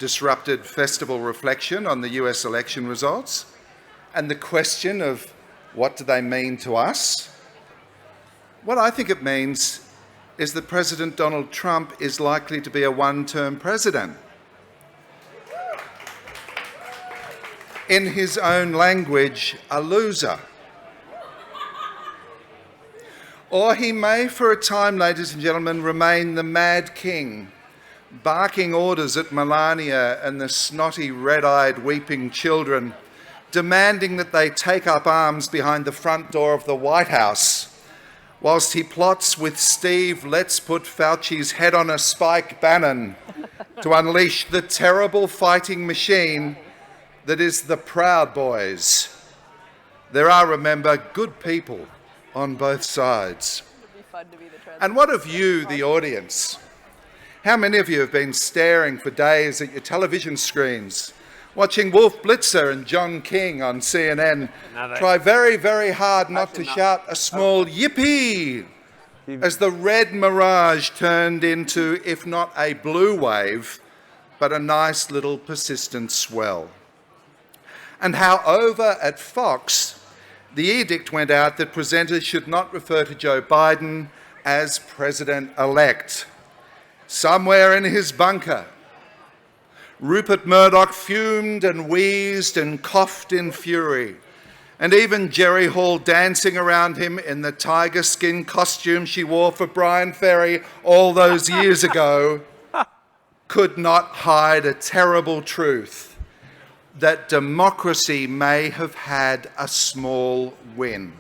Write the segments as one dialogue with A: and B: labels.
A: disrupted festival reflection on the US election results and the question of what do they mean to us? What I think it means is that President Donald Trump is likely to be a one-term president. In his own language, a loser. Or he may, for a time, ladies and gentlemen, remain the Mad King, barking orders at Melania and the snotty, red-eyed, weeping children, demanding that they take up arms behind the front door of the White House, whilst he plots with Steve, let's put Fauci's head on a spike, Bannon, to unleash the terrible fighting machine that is the Proud Boys. There are, remember, good people on both sides. And what of you, the audience? How many of you have been staring for days at your television screens, watching Wolf Blitzer and John King on CNN try very, very hard not to shout a small yippee as the red mirage turned into, if not a blue wave, but a nice little persistent swell? And how over at Fox, the edict went out that presenters should not refer to Joe Biden as president-elect. Somewhere in his bunker, Rupert Murdoch fumed and wheezed and coughed in fury, and even Jerry Hall, dancing around him in the tiger skin costume she wore for Brian Ferry all those years ago, could not hide a terrible truth that democracy may have had a small win.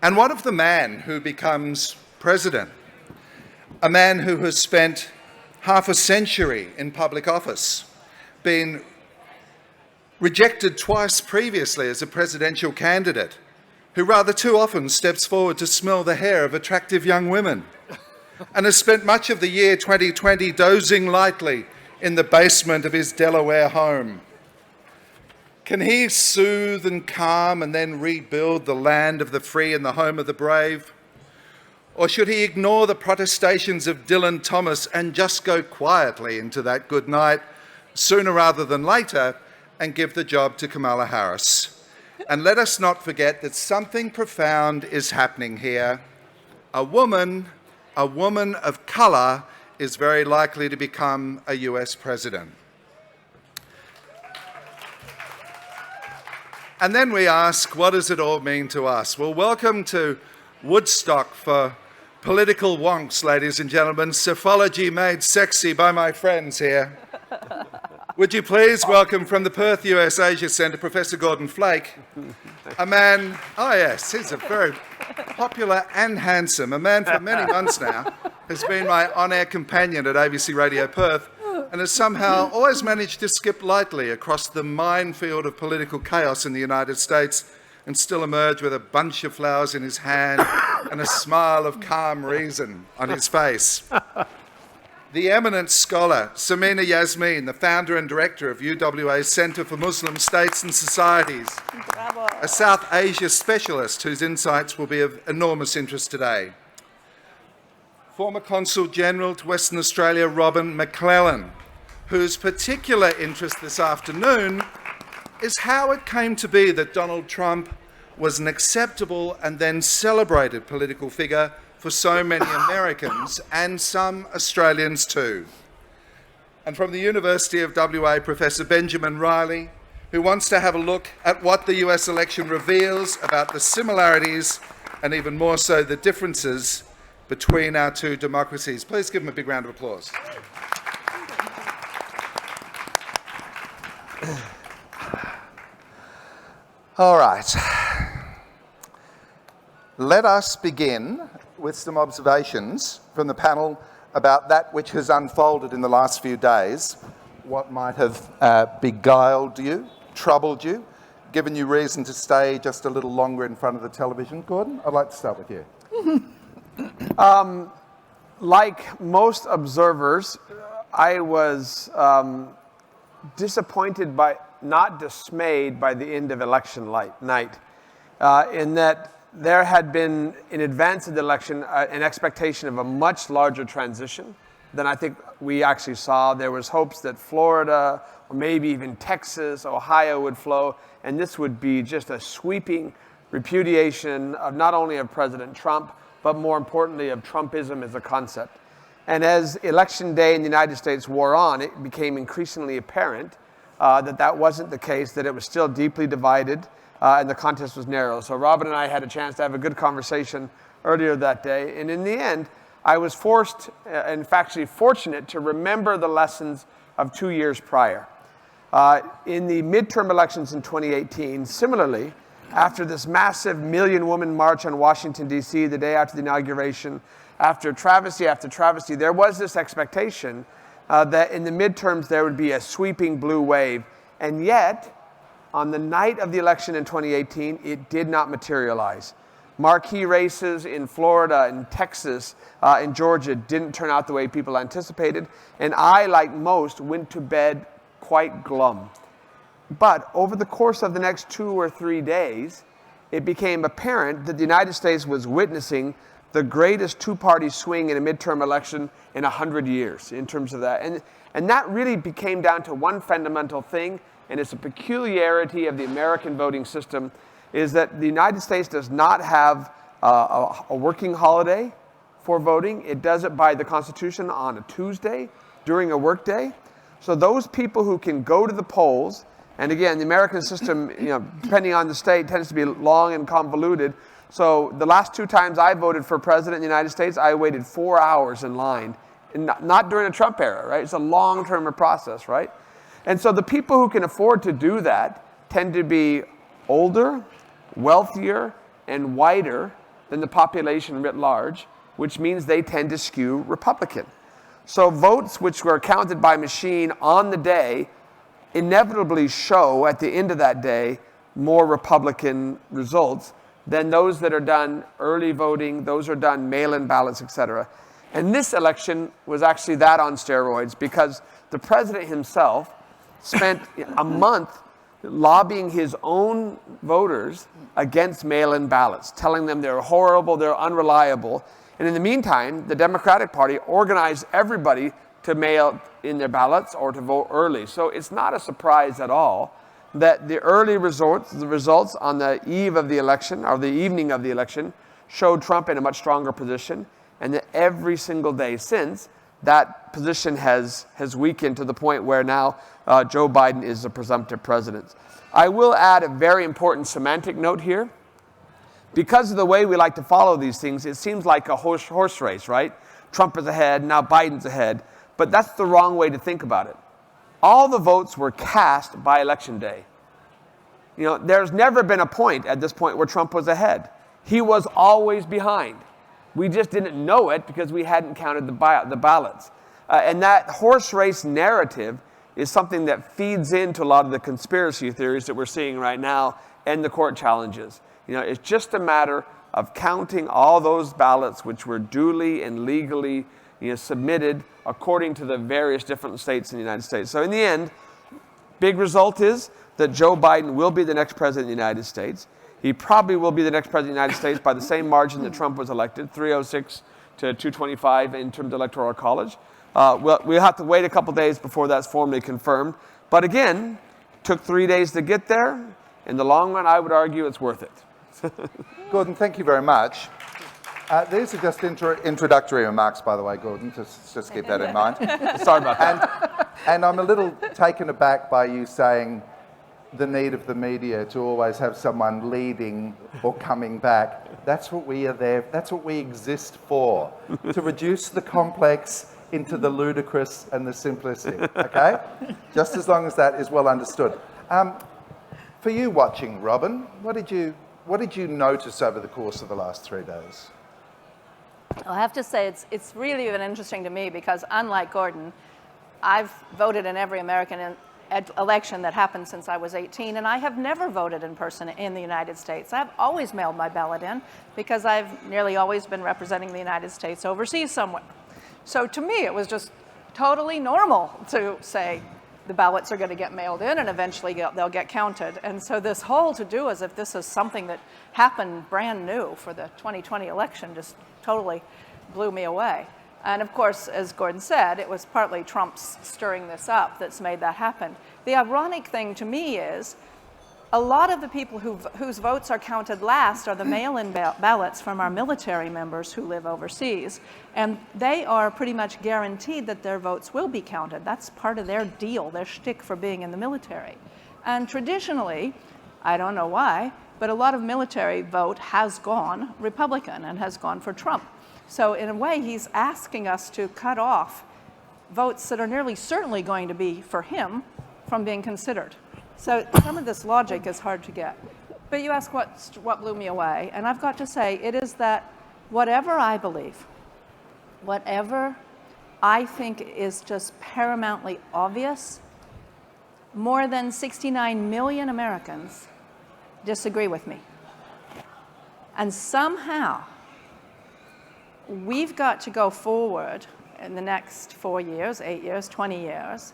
A: And what of the man who becomes president? A man who has spent half a century in public office, been rejected twice previously as a presidential candidate, who rather too often steps forward to smell the hair of attractive young women, and has spent much of the year 2020 dozing lightly in the basement of his Delaware home. Can he soothe and calm and then rebuild the land of the free and the home of the brave? Or should he ignore the protestations of Dylan Thomas and just go quietly into that good night sooner rather than later and give the job to Kamala Harris? And let us not forget that something profound is happening here. A woman of colour is very likely to become a US president. And then we ask, what does it all mean to us? Well, welcome to Woodstock for political wonks, ladies and gentlemen. Psephology made sexy by my friends here. Would you please welcome from the Perth US Asia Centre, Professor Gordon Flake, a man, oh yes, he's a very popular and handsome, a man for many months now, has been my on-air companion at ABC Radio Perth and has somehow always managed to skip lightly across the minefield of political chaos in the United States and still emerge with a bunch of flowers in his hand and a smile of calm reason on his face. The eminent scholar, Samina Yasmeen, the founder and director of UWA's Centre for Muslim States and Societies,
B: Bravo.
A: a South Asia specialist whose insights will be of enormous interest today. Former Consul General to Western Australia, Robin McClellan, whose particular interest this afternoon is how it came to be that Donald Trump was an acceptable and then celebrated political figure for so many Americans and some Australians too. And from the University of WA, Professor Benjamin Riley, who wants to have a look at what the US election reveals about the similarities and even more so the differences between our two democracies. Please give him a big round of applause. All right. Let us begin with some observations from the panel about that which has unfolded in the last few days. What might have beguiled you, troubled you, given you reason to stay just a little longer in front of the television? Gordon, I'd like to start with you.
C: Like most observers, I was disappointed by, not dismayed by the end of election night, in that there had been, in advance of the election, an expectation of a much larger transition than I think we actually saw. There was hopes that Florida or maybe even Texas, Ohio would flow, and this would be just a sweeping repudiation of not only of President Trump, but more importantly of Trumpism as a concept. And as Election Day in the United States wore on, it became increasingly apparent that wasn't the case, that it was still deeply divided, and the contest was narrow. So Robin and I had a chance to have a good conversation earlier that day, and in the end, I was forced, in fact, actually fortunate, to remember the lessons of 2 years prior. In the midterm elections in 2018, similarly, after this massive million-woman march on Washington, D.C., the day after the inauguration, after travesty, there was this expectation that in the midterms there would be a sweeping blue wave. And yet, on the night of the election in 2018, it did not materialize. Marquee races in Florida and Texas and Georgia didn't turn out the way people anticipated. And I, like most, went to bed quite glum. But over the course of the next 2 or 3 days, it became apparent that the United States was witnessing the greatest two-party swing in a midterm election in 100 years in terms of that. And that really became down to one fundamental thing, and it's a peculiarity of the American voting system, is that the United States does not have a working holiday for voting. It does it by the Constitution on a Tuesday during a workday. So those people who can go to the polls, and again, the American system, depending on the state, tends to be long and convoluted. So the last 2 times I voted for president in the United States, I waited 4 hours in line, and not during the Trump era, right? It's a long-term process, right? And so the people who can afford to do that tend to be older, wealthier, and whiter than the population writ large, which means they tend to skew Republican. So votes which were counted by machine on the day inevitably show at the end of that day more Republican results than those that are done early voting, those are done mail-in ballots, etc. And this election was actually that on steroids, because the president himself spent a month lobbying his own voters against mail-in ballots, telling them they're horrible, they're unreliable. And in the meantime, the Democratic Party organized everybody to mail in their ballots or to vote early. So it's not a surprise at all that the early results on the eve of the election, or the evening of the election, showed Trump in a much stronger position, and that every single day since, that position has weakened to the point where now Joe Biden is the presumptive president. I will add a very important semantic note here. Because of the way we like to follow these things, it seems like a horse race, right? Trump is ahead, now Biden's ahead. But that's the wrong way to think about it. All the votes were cast by Election Day. There's never been a point at this point where Trump was ahead. He was always behind. We just didn't know it because we hadn't counted the ballots. And that horse race narrative is something that feeds into a lot of the conspiracy theories that we're seeing right now and the court challenges. It's just a matter of counting all those ballots which were duly and legally submitted according to the various different states in the United States. So in the end, big result is that Joe Biden will be the next president of the United States. He probably will be the next president of the United States by the same margin that Trump was elected, 306 to 225 in terms of the Electoral College. We'll have to wait a couple days before that's formally confirmed. But again, took 3 days to get there. In the long run, I would argue it's worth it.
A: Gordon, thank you very much. These are just introductory remarks, by the way, Gordon. Just keep that in mind.
C: Sorry about that.
A: And I'm a little taken aback by you saying the need of the media to always have someone leading or coming back. That's what we are there. That's what we exist for. To reduce the complex into the ludicrous and the simplistic. Okay? Just as long as that is well understood. For you watching, Robin, what did you notice over the course of the last 3 days?
B: I have to say it's really been interesting to me because, unlike Gordon, I've voted in every American election that happened since I was 18, and I have never voted in person in the United States. I've always mailed my ballot in because I've nearly always been representing the United States overseas somewhere. So to me, it was just totally normal to say the ballots are going to get mailed in and eventually they'll get counted. And so this whole to-do as if this is something that happened brand new for the 2020 election just totally blew me away. And of course, as Gordon said, it was partly Trump's stirring this up that's made that happen. The ironic thing to me is a lot of the people whose votes are counted last are the mail-in ballots from our military members who live overseas. And they are pretty much guaranteed that their votes will be counted. That's part of their deal, their shtick for being in the military. And traditionally, I don't know why, but a lot of military vote has gone Republican and has gone for Trump. So in a way, he's asking us to cut off votes that are nearly certainly going to be for him from being considered. So some of this logic is hard to get. But you ask what blew me away, and I've got to say, it is that whatever I believe, whatever I think is just paramountly obvious, more than 69 million Americans disagree with me. And somehow, we've got to go forward in the next 4 years, 8 years, 20 years,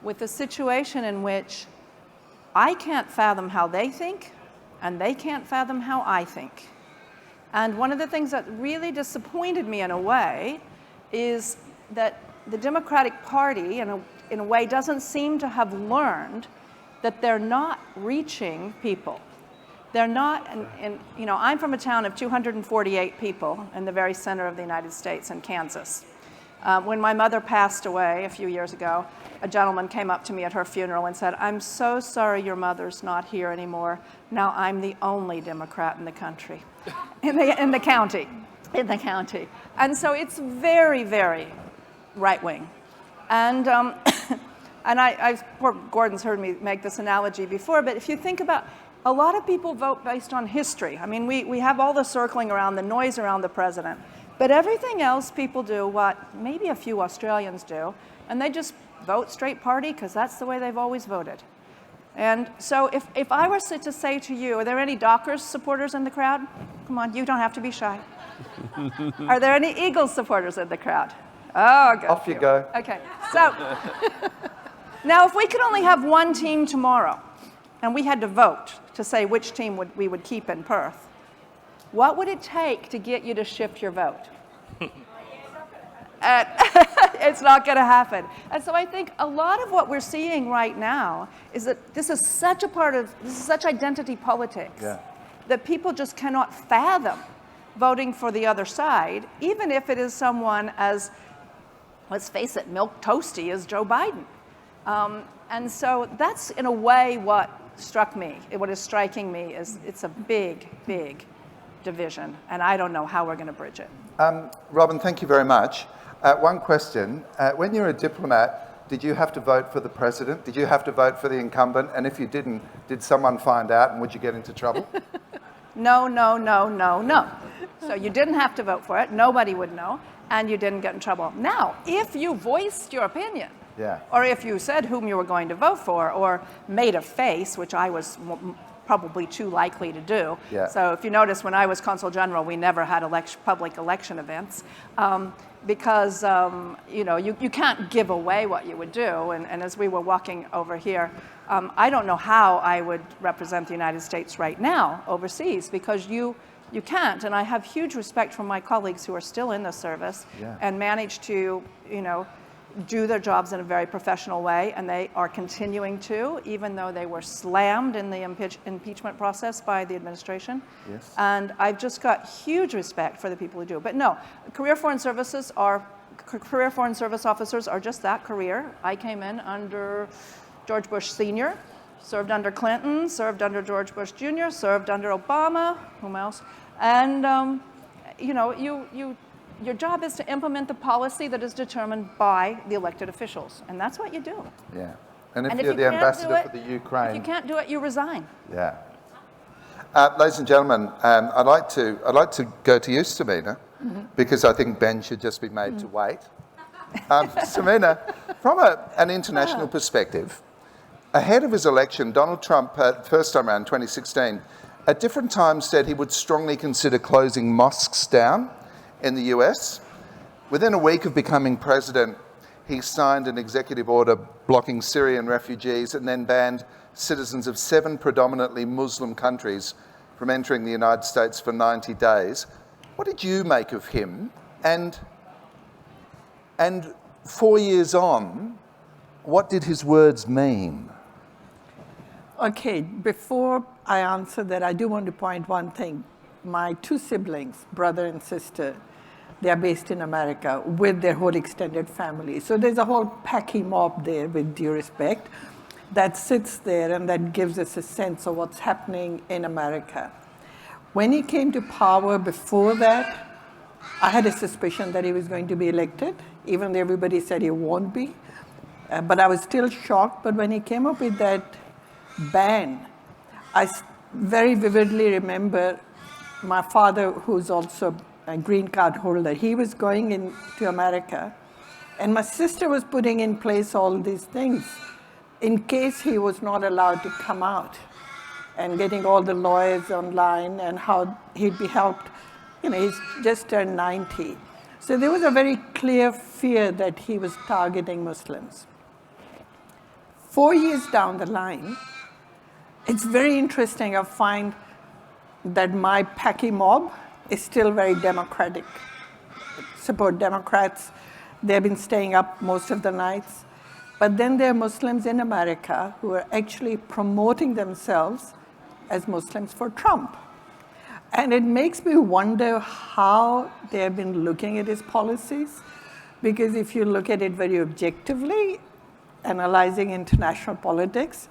B: with a situation in which I can't fathom how they think, and they can't fathom how I think. And one of the things that really disappointed me in a way is that the Democratic Party, in a way, doesn't seem to have learned that they're not reaching people. They're not, and you know, I'm from a town of 248 people in the very center of the United States in Kansas. When my mother passed away a few years ago, a gentleman came up to me at her funeral and said, "I'm so sorry your mother's not here anymore. Now I'm the only Democrat in the country, in the county. And so it's very, very right-wing. And poor Gordon's heard me make this analogy before, but if you think about, a lot of people vote based on history. I mean, we have all the circling around, the noise around the president, but everything else people do what maybe a few Australians do, and they just vote straight party because that's the way they've always voted. And so if I were to say to you, are there any Dockers supporters in the crowd? Come on, you don't have to be shy. Are there any Eagles supporters in the crowd? Oh, good.
A: Off you go.
B: Okay, so now if we could only have one team tomorrow, and we had to vote to say which team we would keep in Perth, what would it take to get you to shift your vote? It's not going to happen. And so I think a lot of what we're seeing right now is that this is such identity politics that people just cannot fathom voting for the other side, even if it is someone as, let's face it, milquetoasty as Joe Biden. And so that's, in a way, what struck me. What is striking me is it's a big, big division, and I don't know how we're going to bridge it.
A: Robin, thank you very much. One question. When you were a diplomat, did you have to vote for the president? Did you have to vote for the incumbent? And if you didn't, did someone find out and would you get into trouble?
B: No. So you didn't have to vote for it. Nobody would know. And you didn't get in trouble. Now, if you voiced your opinion, or if you said whom you were going to vote for, or made a face, which I was probably too likely to do. So if you notice, when I was Consul General, we never had public election events because you can't give away what you would do. And as we were walking over here, I don't know how I would represent the United States right now overseas, because you can't. And I have huge respect for my colleagues who are still in the service and manage to, do their jobs in a very professional way, and they are continuing to, even though they were slammed in the impeachment process by the administration. And I've just got huge respect for the people who do. But no, career foreign service officers are just that, career. I came in under George Bush Sr., served under Clinton, served under George Bush Jr., served under Obama, whom else? And your job is to implement the policy that is determined by the elected officials, and that's what you do.
A: And if you're the ambassador for the Ukraine,
B: if you can't do it, you resign.
A: Ladies and gentlemen, I'd like to go to you, Samina, because I think Ben should just be made to wait. Samina, from an international perspective, ahead of his election, Donald Trump, first time around 2016, at different times said he would strongly consider closing mosques down in the US. Within a week of becoming president, he signed an executive order blocking Syrian refugees and then banned citizens of 7 predominantly Muslim countries from entering the United States for 90 days. What did you make of him? And And 4 years on, what did his words mean?
D: Okay, before I answer that, I do want to point one thing. My two siblings, brother and sister, they are based in America with their whole extended family. So there's a whole Paki mob there, with due respect, that sits there and that gives us a sense of what's happening in America. When he came to power before that, I had a suspicion that he was going to be elected, even though everybody said he won't be. But I was still shocked. But when he came up with that ban, I very vividly remember my father, who's also a green card holder, he was going into America, and my sister was putting in place all these things in case he was not allowed to come out, and getting all the lawyers online and how he'd be helped. You know, he's just turned 90. So there was a very clear fear that he was targeting Muslims. 4 years down the line, it's very interesting. I find that my Paki mob is still very democratic, support Democrats. They've been staying up most of the nights. But then there are Muslims in America who are actually promoting themselves as Muslims for Trump. And it makes me wonder how they've been looking at his policies. Because if you look at it very objectively, analyzing international politics,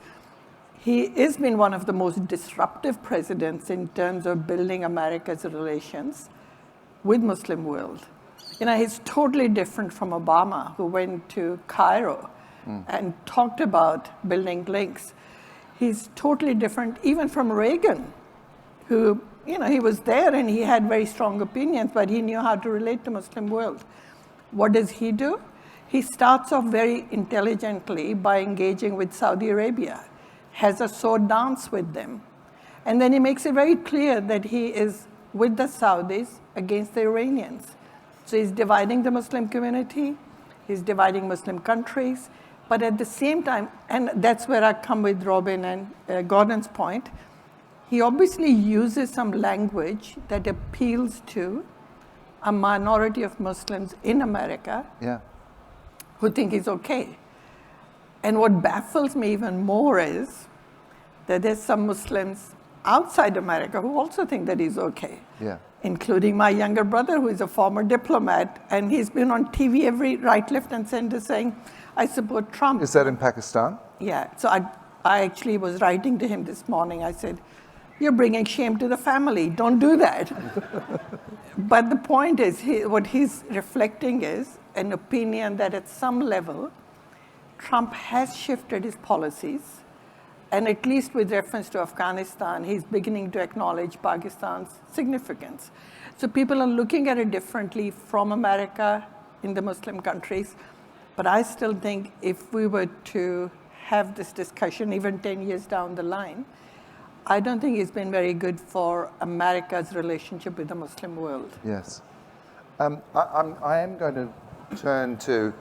D: he has been one of the most disruptive presidents in terms of building America's relations with Muslim world. You know, he's totally different from Obama, who went to Cairo and talked about building links. He's totally different even from Reagan, who, you know, he was there and he had very strong opinions, but he knew how to relate to Muslim world. What does he do? He starts off very intelligently by engaging with Saudi Arabia, has a sword dance with them. And then he makes it very clear that he is with the Saudis against the Iranians. So he's dividing the Muslim community, he's dividing Muslim countries, but at the same time, and that's where I come with Robin and Gordon's point, he obviously uses some language that appeals to a minority of Muslims in America who think he's okay. And what baffles me even more is that there's some Muslims outside America who also think that he's okay, including my younger brother, who is a former diplomat, and he's been on TV every right, left, and center saying, I support Trump.
A: Is that in Pakistan?
D: Yeah, so I actually was writing to him this morning. I said, you're bringing shame to the family. Don't do that. But the point is, what he's reflecting is an opinion that at some level, Trump has shifted his policies, and at least with reference to Afghanistan, he's beginning to acknowledge Pakistan's significance. So people are looking at it differently from America in the Muslim countries. But I still think if we were to have this discussion even 10 years down the line, I don't think it's been very good for America's relationship with the Muslim world.
A: Yes. I am going to turn to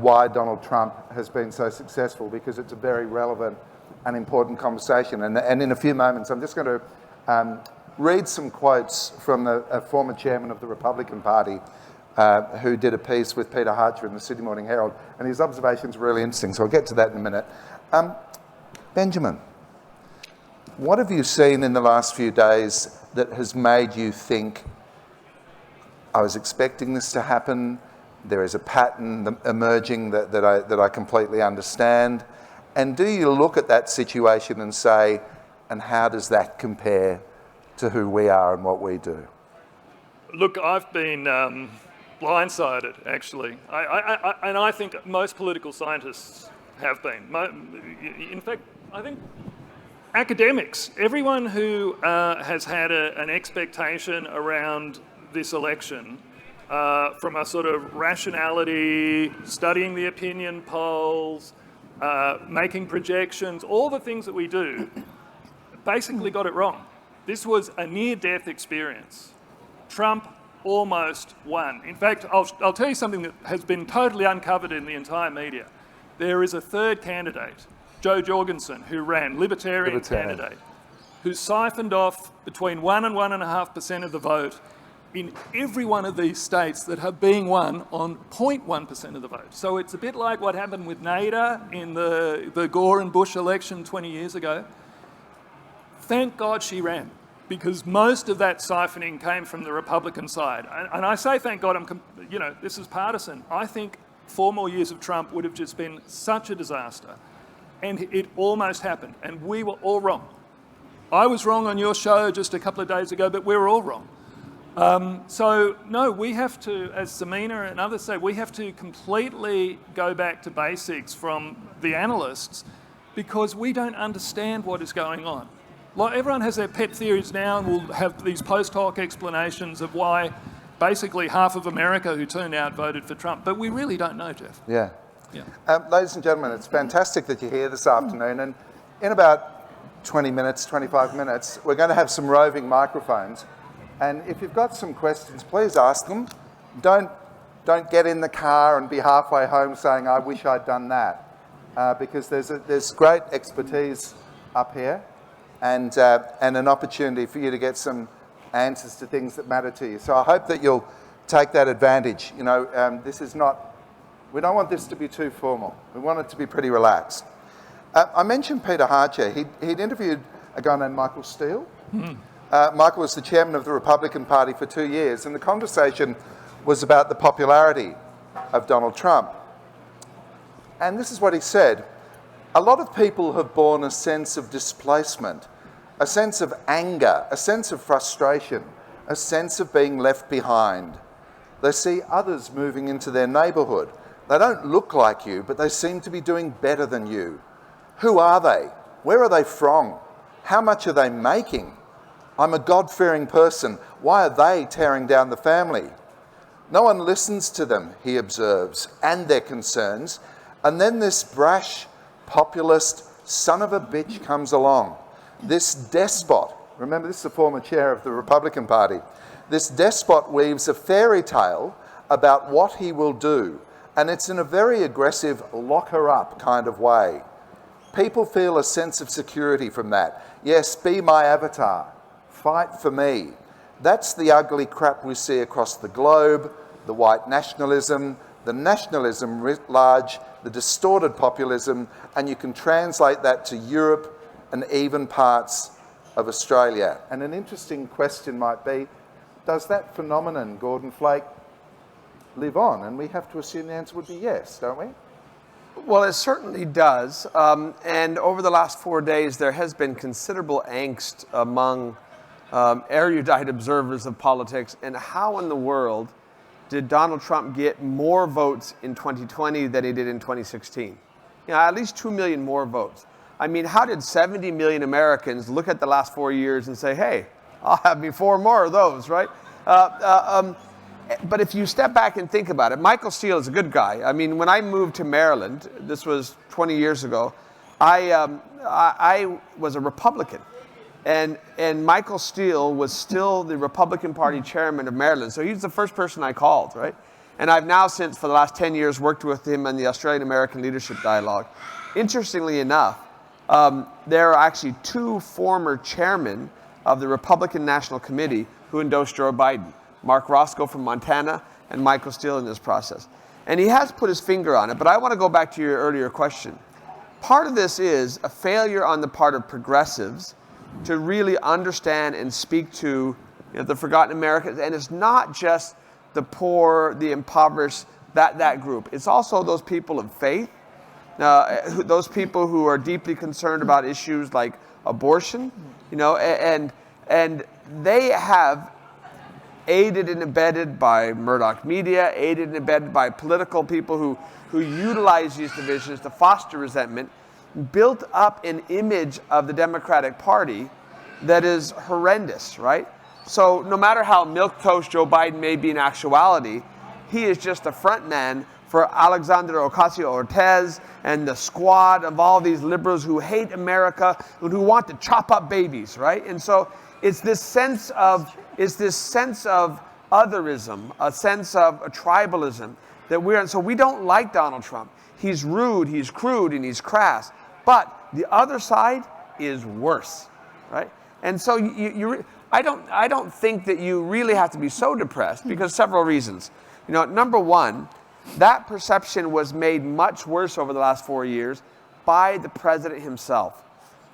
A: why Donald Trump has been so successful, because it's a very relevant and important conversation. And in a few moments, I'm just going to read some quotes from a former chairman of the Republican Party who did a piece with Peter Harcher in the Sydney Morning Herald, and his observations were really interesting, so I'll get to that in a minute. Benjamin, what have you seen in the last few days that has made you think, I was expecting this to happen, there is a pattern emerging that I completely understand? And do you look at that situation and say, and how does that compare to who we are and what we do?
E: Look, I've been blindsided, actually. And I think most political scientists have been. In fact, I think academics, everyone who has had an expectation around this election from a sort of rationality, studying the opinion polls, making projections, all the things that we do, basically got it wrong. This was a near-death experience. Trump almost won. In fact, I'll tell you something that has been totally uncovered in the entire media. There is a third candidate, Joe Jorgensen, who ran, Libertarian candidate, who siphoned off between 1 and 1.5% of the vote in every one of these states that are being won on 0.1% of the vote. So it's a bit like what happened with Nader in the Gore and Bush election 20 years ago. Thank God she ran, because most of that siphoning came from the Republican side. And I say thank God, this is partisan. I think 4 more years of Trump would have just been such a disaster. And it almost happened, and we were all wrong. I was wrong on your show just a couple of days ago, but we were all wrong. So, no, we have to, as Samina and others say, we have to completely go back to basics from the analysts, because we don't understand what is going on. Like, everyone has their pet theories now, and will have these post hoc explanations of why basically half of America who turned out voted for Trump. But we really don't know, Jeff.
A: Yeah.
E: Yeah.
A: Ladies and gentlemen, it's fantastic that you're here this afternoon, and in about 20 minutes, 25 minutes, we're going to have some roving microphones, and if you've got some questions, please ask them. Don't get in the car and be halfway home saying, I wish I'd done that, because there's great expertise up here, and an opportunity for you to get some answers to things that matter to you. So I hope that you'll take that advantage. This is not, we don't want this to be too formal. We want it to be pretty relaxed. I mentioned Peter Hartcher. He'd interviewed a guy named Michael Steele. Michael was the chairman of the Republican Party for 2 years, and the conversation was about the popularity of Donald Trump. And this is what he said. A lot of people have borne a sense of displacement, a sense of anger, a sense of frustration, a sense of being left behind. They see others moving into their neighbourhood. They don't look like you, but they seem to be doing better than you. Who are they? Where are they from? How much are they making? I'm a God-fearing person. Why are they tearing down the family? No one listens to them, he observes, and their concerns. And then this brash, populist son of a bitch comes along. This despot, remember this is the former chair of the Republican Party, this despot weaves a fairy tale about what he will do, and it's in a very aggressive lock her up kind of way. People feel a sense of security from that. Yes, be my avatar, fight for me. That's the ugly crap we see across the globe, the white nationalism, the nationalism writ large, the distorted populism, and you can translate that to Europe and even parts of Australia. And an interesting question might be, does that phenomenon, Gordon Flake, live on? And we have to assume the answer would be yes, don't we?
C: Well, it certainly does. And over the last 4 days, there has been considerable angst among erudite observers of politics. And how in the world did Donald Trump get more votes in 2020 than he did in 2016? At least 2 million more votes. I mean, how did 70 million Americans look at the last 4 years and say, hey, I'll have me 4 more of those, right? But if you step back and think about it, Michael Steele is a good guy. I mean, when I moved to Maryland, this was 20 years ago, I was a Republican. And Michael Steele was still the Republican Party chairman of Maryland. So he's the first person I called, right? And I've now since, for the last 10 years, worked with him on the Australian-American Leadership Dialogue. Interestingly enough, there are actually 2 former chairmen of the Republican National Committee who endorsed Joe Biden. Mark Roscoe from Montana and Michael Steele in this process. And he has put his finger on it, but I want to go back to your earlier question. Part of this is a failure on the part of progressives to really understand and speak to the forgotten Americans. And it's not just the poor, the impoverished, that group. It's also those people of faith, those people who are deeply concerned about issues like abortion, and they have aided and abetted by Murdoch media, aided and abetted by political people who utilize these divisions to foster resentment, built up an image of the Democratic Party that is horrendous, right? So no matter how milquetoast Joe Biden may be in actuality, he is just a front man for Alexandria Ocasio-Cortez and the squad of all these liberals who hate America and who want to chop up babies, right? And so it's this sense of otherism, a sense of a tribalism that we're in. So we don't like Donald Trump. He's rude, he's crude, and he's crass. But the other side is worse, right? And so I don't think that you really have to be so depressed because several reasons. You know, number one, that perception was made much worse over the last 4 years by the president himself.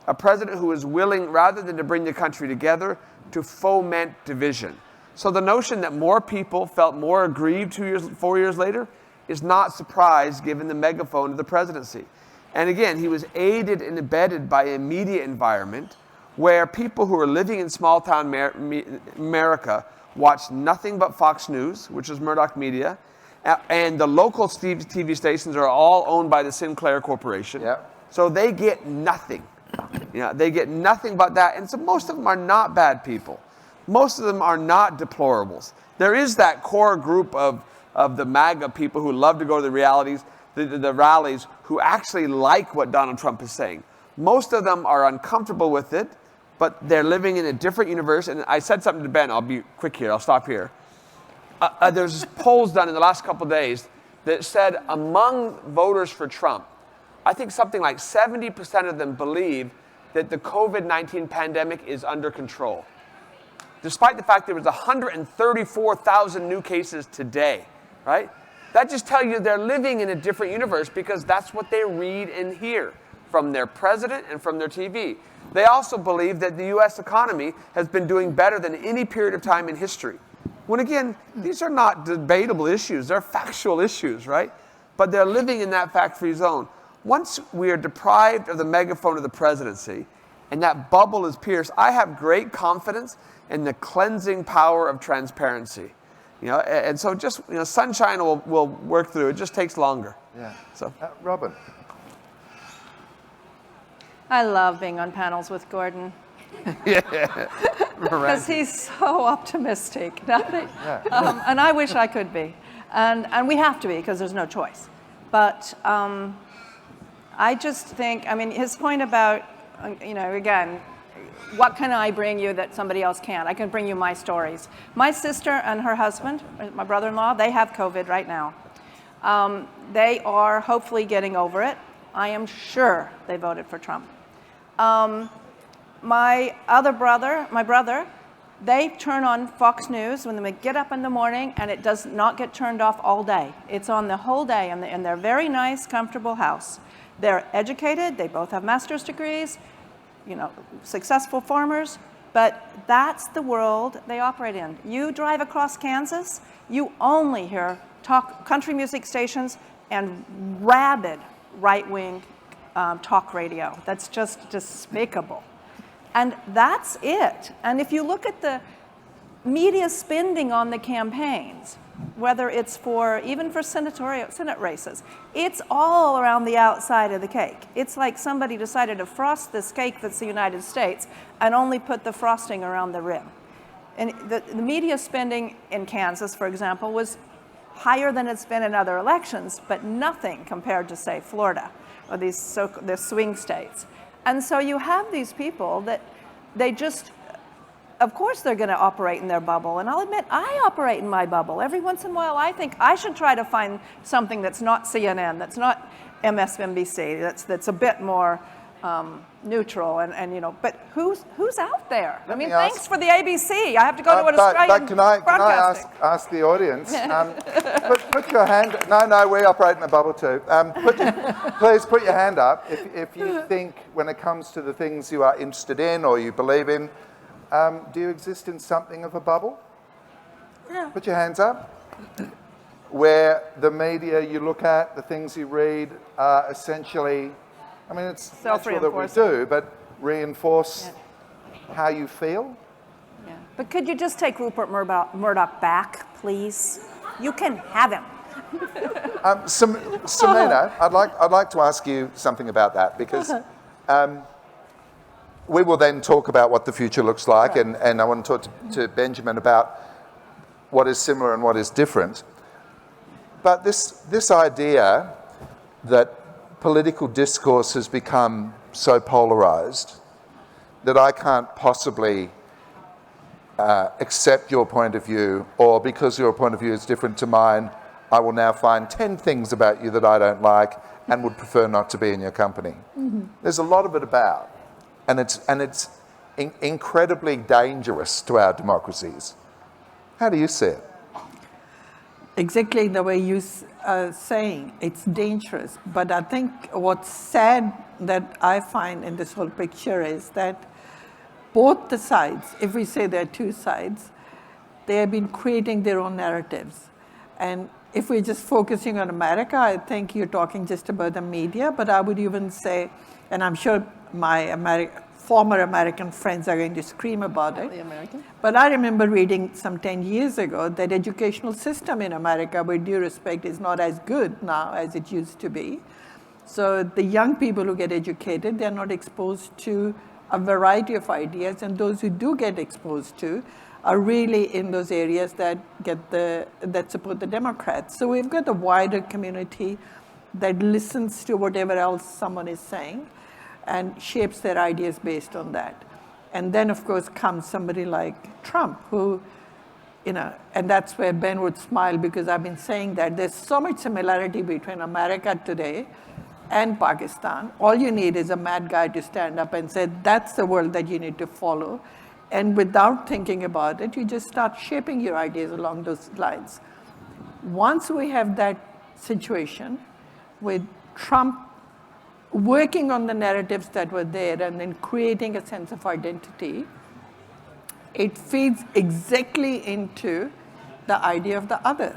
C: A president who is willing, rather than to bring the country together, to foment division. So the notion that more people felt more aggrieved 4 years later is not surprise given the megaphone of the presidency. And again, he was aided and abetted by a media environment where people who are living in small town America watched nothing but Fox News, which is Murdoch Media, and the local TV stations are all owned by the Sinclair Corporation.
A: Yep.
C: So they get nothing. You know, they get nothing but that. And so most of them are not bad people. Most of them are not deplorables. There is that core group of the MAGA people who love to go to the rallies, who actually like what Donald Trump is saying. Most of them are uncomfortable with it, but they're living in a different universe. And I said something to Ben. I'll be quick here. I'll stop here. There's polls done in the last couple of days that said among voters for Trump, I think something like 70% of them believe that the COVID-19 pandemic is under control. Despite the fact there was 134,000 new cases today, right? That just tells you they're living in a different universe because that's what they read and hear from their president and from their TV. They also believe that the U.S. economy has been doing better than any period of time in history. When again, these are not debatable issues, they're factual issues, right? But they're living in that fact-free zone. Once we are deprived of the megaphone of the presidency and that bubble is pierced, I have great confidence in the cleansing power of transparency. You know, and so just, you know, sunshine will work through. It just takes longer.
A: Yeah.
C: So,
A: Robin.
B: I love being on panels with Gordon. Because he's so optimistic. And I wish I could be. And we have to be because there's no choice. But I just think, I mean, his point about, you know, again, what can I bring you that somebody else can't? I can bring you my stories. My sister and her husband, my brother-in-law, they have COVID right now. They are hopefully getting over it. I am sure they voted for Trump. My brother, they turn on Fox News when they get up in the morning, and it does not get turned off all day. It's on the whole day in their very nice, comfortable house. They're educated. They both have master's degrees, you know, successful farmers. But that's the world they operate in. You drive across Kansas, you only hear country music stations and rabid right-wing talk radio. That's just despicable. And that's it. And if you look at the media spending on the campaigns, whether it's even for Senate races, it's all around the outside of the cake. It's like somebody decided to frost this cake that's the United States and only put the frosting around the rim. And the media spending in Kansas, for example, was higher than it's been in other elections, but nothing compared to, say, Florida or the swing states. And so you have these people that they just, of course they're going to operate in their bubble. And I'll admit, I operate in my bubble. Every once in a while, I think I should try to find something that's not CNN, that's not MSNBC, that's a bit more neutral and you know, but who's out there? I mean, thanks for the ABC. I have to go to an Australian
A: can I
B: broadcasting.
A: ask the audience? Put your hand. No, we operate in a bubble too. Please put your hand up if you think, when it comes to the things you are interested in or you believe in, do you exist in something of a bubble?
B: Yeah.
A: Put your hands up. Where the media you look at, the things you read, are essentially, I mean, it's natural that we do, but reinforce how you feel.
B: Yeah. But could you just take Rupert Murdoch back, please? You can have him.
A: Samina, I'd like to ask you something about that, because we will then talk about what the future looks like, and I want to talk to Benjamin about what is similar and what is different. But this idea that political discourse has become so polarized that I can't possibly accept your point of view, or because your point of view is different to mine, I will now find 10 things about you that I don't like and would prefer not to be in your company. Mm-hmm. There's a lot of it about, and it's incredibly dangerous to our democracies. How do you see it?
D: Exactly the way you are saying, it's dangerous. But I think what's sad that I find in this whole picture is that both the sides, if we say there are two sides, they have been creating their own narratives. And if we're just focusing on America, I think you're talking just about the media, but I would even say, and I'm sure my former American friends are going to scream about it. But I remember reading some 10 years ago that educational system in America, with due respect, is not as good now as it used to be. So the young people who get educated, they're not exposed to a variety of ideas, and those who do get exposed to are really in those areas that support the Democrats. So we've got a wider community that listens to whatever else someone is saying and shapes their ideas based on that. And then, of course, comes somebody like Trump, who, and that's where Ben would smile, because I've been saying that there's so much similarity between America today and Pakistan. All you need is a mad guy to stand up and say, that's the world that you need to follow. And without thinking about it, you just start shaping your ideas along those lines. Once we have that situation with Trump working on the narratives that were there and then creating a sense of identity, it feeds exactly into the idea of the other.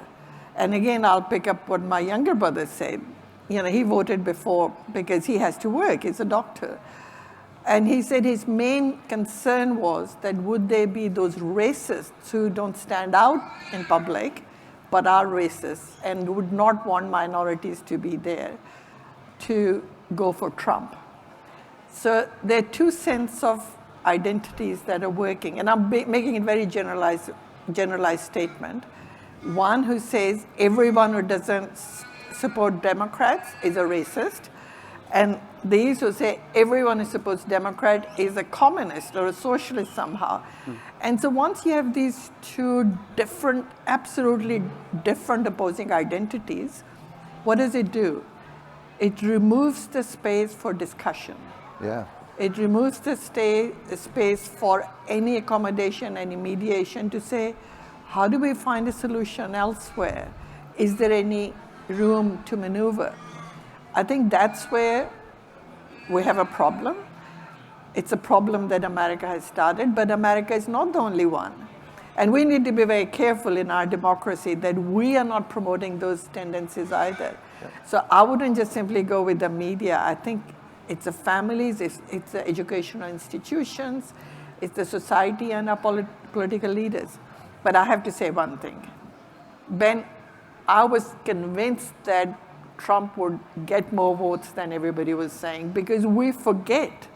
D: And again, I'll pick up what my younger brother said. He voted before because he has to work, he's a doctor. And he said his main concern was that would there be those racists who don't stand out in public, but are racist and would not want minorities to be there to go for Trump. So there are two sets of identities that are working, and I'm making a very generalized statement. One who says everyone who doesn't support Democrats is a racist, and these who say everyone who supports Democrat is a communist or a socialist somehow. And so once you have these two different, absolutely different opposing identities, what does it do? It removes the space for discussion.
A: Yeah.
D: It removes the space for any accommodation, any mediation to say, how do we find a solution elsewhere? Is there any room to maneuver? I think that's where we have a problem. It's a problem that America has started, but America is not the only one. And we need to be very careful in our democracy that we are not promoting those tendencies either. Yeah. So I wouldn't just simply go with the media. I think it's the families, it's the educational institutions, it's the society and our political leaders. But I have to say one thing. Ben, I was convinced that Trump would get more votes than everybody was saying, because we forget.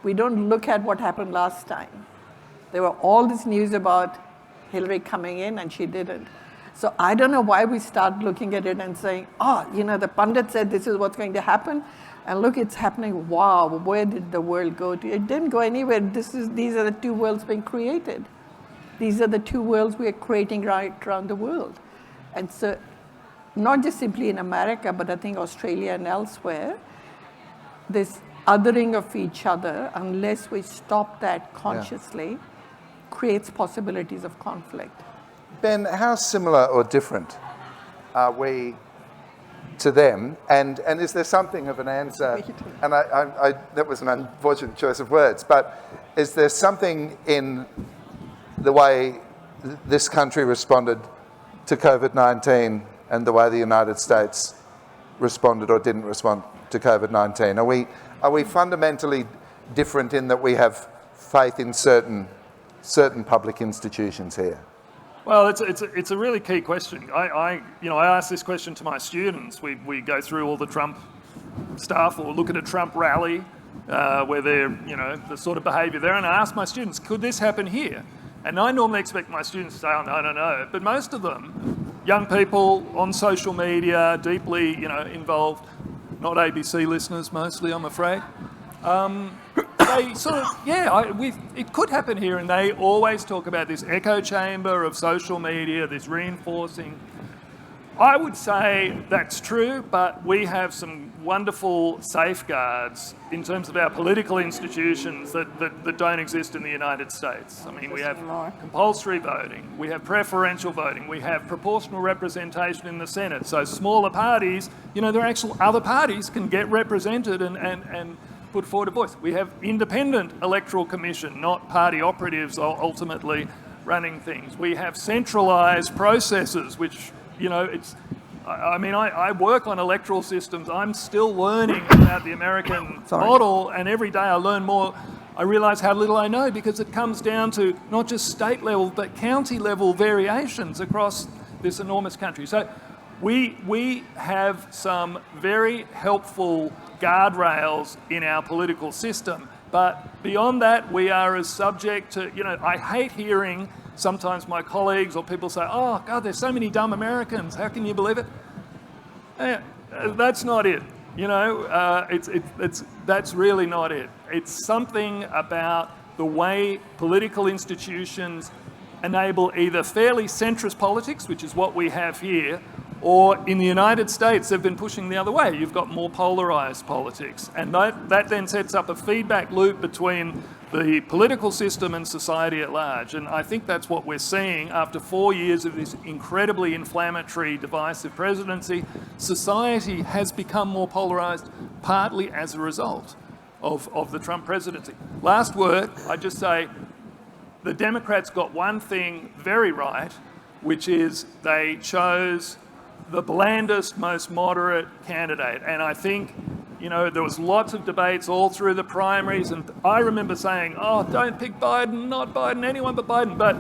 D: We don't look at what happened last time. There were all this news about Hillary coming in, and she didn't. So I don't know why we start looking at it and saying, the pundit said this is what's going to happen, and look, it's happening. Wow, where did the world go to? It didn't go anywhere. These are the two worlds being created. These are the two worlds we are creating right around the world. And so not just simply in America, but I think Australia and elsewhere, this othering of each other, unless we stop that consciously, creates possibilities of conflict.
A: Ben, how similar or different are we to them? And is there something of an answer? And that was an unfortunate choice of words, but is there something in the way this country responded to COVID-19 and the way the United States responded or didn't respond to COVID-19? Are we fundamentally different in that we have faith in certain public institutions here?
E: Well, it's a really key question. I ask this question to my students. We go through all the Trump stuff or look at a Trump rally where they're, the sort of behaviour there, and I ask my students, could this happen here? And I normally expect my students to say, oh, no, I don't know. But most of them, young people on social media, deeply, involved, not ABC listeners mostly, I'm afraid. They sort of, it could happen here, and they always talk about this echo chamber of social media, this reinforcing. I would say that's true, but we have some wonderful safeguards in terms of our political institutions that don't exist in the United States. I mean, we have compulsory voting, we have preferential voting, we have proportional representation in the Senate. So smaller parties, you know, there are actual other parties can get represented and put forward a voice. We have independent electoral commission, not party operatives ultimately running things. We have centralised processes, which, you know, I work on electoral systems. I'm still learning about the American model, and every day I learn more. I realise how little I know, because it comes down to not just state level but county level variations across this enormous country. So we have some very helpful guardrails in our political system, but beyond that we are as subject to, you know, I hate hearing sometimes my colleagues or people say, oh God, there's so many dumb Americans, how can you believe it? That's not it. You know, that's really not it. It's something about the way political institutions enable either fairly centrist politics, which is what we have here, or in the United States, they've been pushing the other way. You've got more polarised politics. And that then sets up a feedback loop between the political system and society at large. And I think that's what we're seeing after 4 years of this incredibly inflammatory, divisive presidency. Society has become more polarised, partly as a result of the Trump presidency. Last word, I just say, the Democrats got one thing very right, which is they chose the blandest, most moderate candidate. And I think, you know, there was lots of debates all through the primaries, and I remember saying, oh, don't pick Biden, not Biden, anyone but Biden. But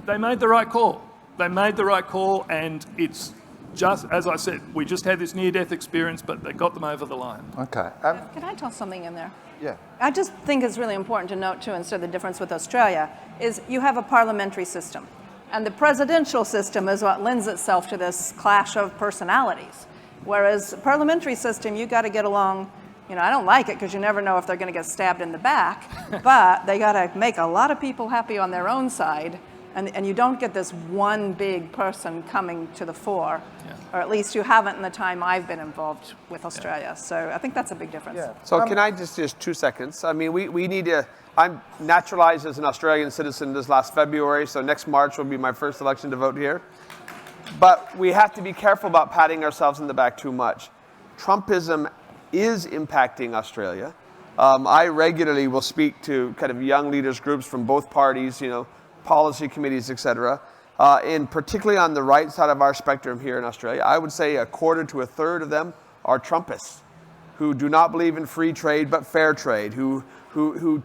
E: they made the right call. They made the right call, and it's just, as I said, we just had this near-death experience, but they got them over the line.
A: Okay.
B: Can I toss something in there?
A: Yeah.
B: I just think it's really important to note, too, instead of the difference with Australia, is you have a parliamentary system. And the presidential system is what lends itself to this clash of personalities. Whereas the parliamentary system, you got to get along. You know, I don't like it because you never know if they're going to get stabbed in the back, but they got to make a lot of people happy on their own side. And you don't get this one big person coming to the fore, or at least you haven't in the time I've been involved with Australia. So I think that's a big difference.
A: Yeah.
C: So can I just 2 seconds? I mean, we need to, I'm naturalized as an Australian citizen this last February, so next March will be my first election to vote here. But we have to be careful about patting ourselves in the back too much. Trumpism is impacting Australia. I regularly will speak to kind of young leaders groups from both parties, you know, policy committees, et cetera. And particularly on the right side of our spectrum here in Australia, I would say a quarter to a third of them are Trumpists who do not believe in free trade but fair trade, who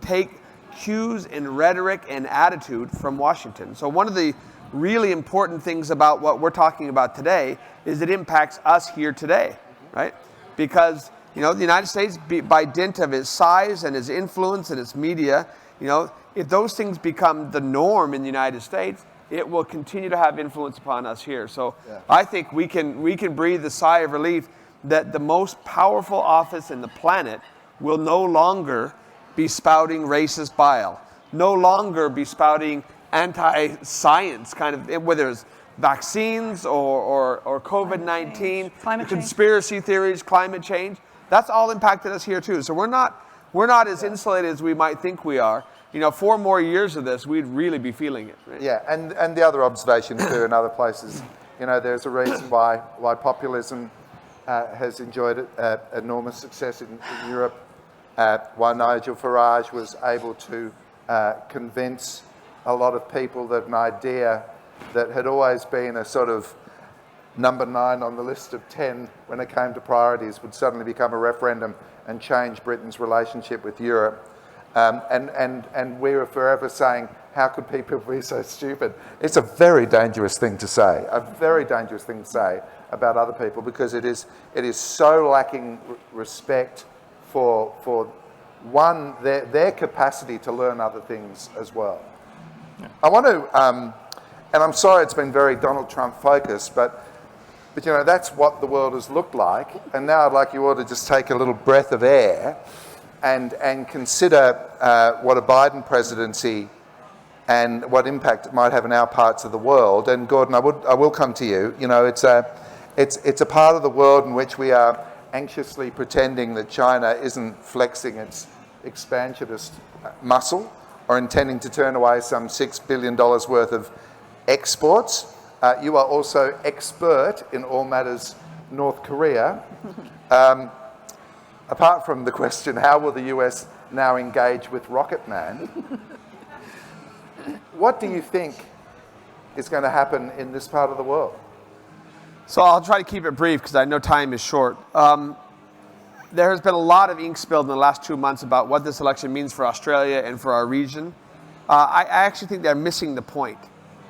C: take cues in rhetoric and attitude from Washington. So one of the really important things about what we're talking about today is it impacts us here today, right? Because, you know, the United States, by dint of its size and its influence and its media, you know, if those things become the norm in the United States, it will continue to have influence upon us here. So I think we can breathe a sigh of relief that the most powerful office in the planet will no longer be spouting racist bile, no longer be spouting anti-science kind of, whether it's vaccines or COVID-19, conspiracy theories, climate change. That's all impacted us here too. So we're not as insulated as we might think we are. You know, 4 more years of this, we'd really be feeling it. Right?
A: Yeah, and the other observation too in other places, you know, there's a reason why populism has enjoyed enormous success in Europe, why Nigel Farage was able to convince a lot of people that an idea that had always been a sort of number 9 on the list of 10 when it came to priorities would suddenly become a referendum and change Britain's relationship with Europe. And we were forever saying, how could people be so stupid? It's a very dangerous thing to say, about other people, because it is so lacking respect for one, their capacity to learn other things as well. Yeah. I want to, and I'm sorry it's been very Donald Trump focused, but you know, that's what the world has looked like. And now I'd like you all to just take a little breath of air and consider what a Biden presidency and what impact it might have in our parts of the world. And Gordon, I will come to you. You know, it's a part of the world in which we are anxiously pretending that China isn't flexing its expansionist muscle or intending to turn away some $6 billion worth of exports. You are also expert in all matters North Korea. Apart from the question, how will the US now engage with Rocket Man? What do you think is going to happen in this part of the world?
C: So I'll try to keep it brief because I know time is short. There has been a lot of ink spilled in the last 2 months about what this election means for Australia and for our region. I actually think they're missing the point.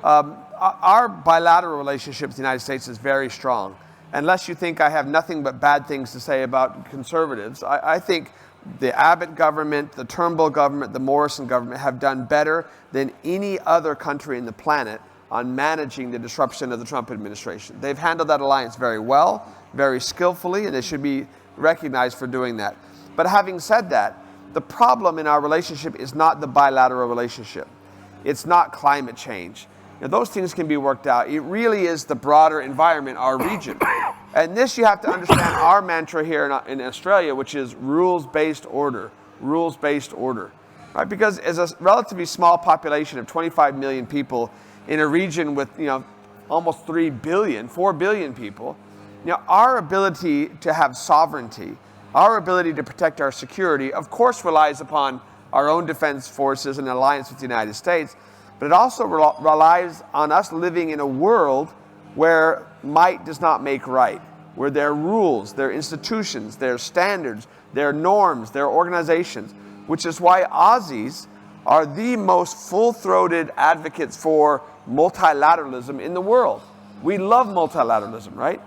C: Our bilateral relationship with the United States is very strong. Unless you think I have nothing but bad things to say about conservatives, I think the Abbott government, the Turnbull government, the Morrison government have done better than any other country in the planet on managing the disruption of the Trump administration. They've handled that alliance very well, very skillfully, and they should be recognized for doing that. But having said that, the problem in our relationship is not the bilateral relationship. It's not climate change. Now, those things can be worked out. It really is the broader environment, our region. And this you have to understand our mantra here in Australia, which is rules-based order, rules-based order. Right? Because as a relatively small population of 25 million people in a region with almost 4 billion people, our ability to have sovereignty, our ability to protect our security, of course relies upon our own defense forces and alliance with the United States, but it also relies on us living in a world where might does not make right, where there are rules, there are institutions, there are standards, there are norms, there are organizations, which is why Aussies are the most full-throated advocates for multilateralism in the world. We love multilateralism, right?